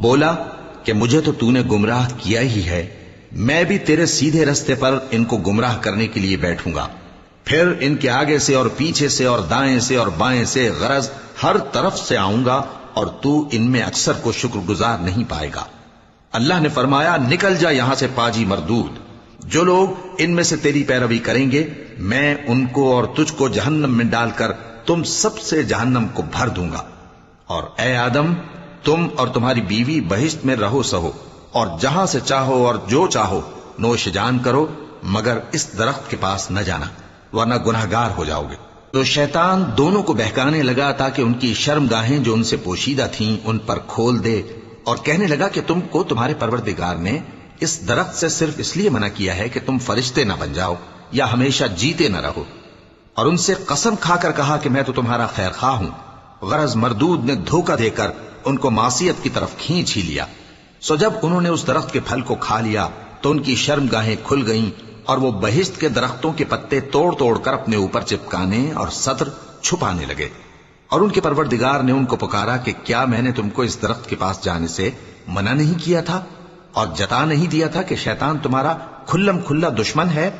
بولا کہ مجھے تو تو نے گمراہ کیا ہی ہے، میں بھی تیرے سیدھے رستے پر ان کو گمراہ کرنے کے لیے بیٹھوں گا، پھر ان کے آگے سے اور پیچھے سے اور دائیں سے اور بائیں سے غرض ہر طرف سے آؤں گا، اور تو ان میں اکثر کو شکر گزار نہیں پائے گا۔ اللہ نے فرمایا نکل جا یہاں سے پاجی مردود، جو لوگ ان میں سے تیری پیروی کریں گے میں ان کو اور تجھ کو جہنم میں ڈال کر تم سب سے جہنم کو بھر دوں گا، اور اے آدم تم اور تمہاری بیوی بہشت میں رہو سہو، اور جہاں سے چاہو اور جو چاہو نوش جان کرو، مگر اس درخت کے پاس نہ جانا ورنہ گناہگار ہو جاؤ گے۔ تو شیطان دونوں کو بہکانے لگا تاکہ ان کی شرم گاہیں جو ان سے پوشیدہ تھیں ان پر کھول دے، اور کہنے لگا کہ تم کو تمہارے پروردگار نے اس درخت سے صرف اس لیے منع کیا ہے کہ تم فرشتے نہ بن جاؤ یا ہمیشہ جیتے نہ رہو، اور ان سے قسم کھا کر کہا کہ میں تو تمہارا خیر خواہ ہوں۔ غرض مردود نے دھوکہ دے کر ان کو معصیت کی طرف کھینچ ہی لیا۔ سو جب انہوں نے اس درخت کے پھل کو کھا لیا تو ان کی شرم گاہیں کھل گئیں، اور وہ بہشت کے درختوں کے پتے توڑ توڑ کر اپنے اوپر چپکانے اور سطر چھپانے لگے۔ اور ان کے پروردگار نے ان کو پکارا کہ کیا میں نے تم کو اس درخت کے پاس جانے سے منع نہیں کیا تھا، اور جتا نہیں دیا تھا کہ شیطان تمہارا کھلم کھلا دشمن ہے؟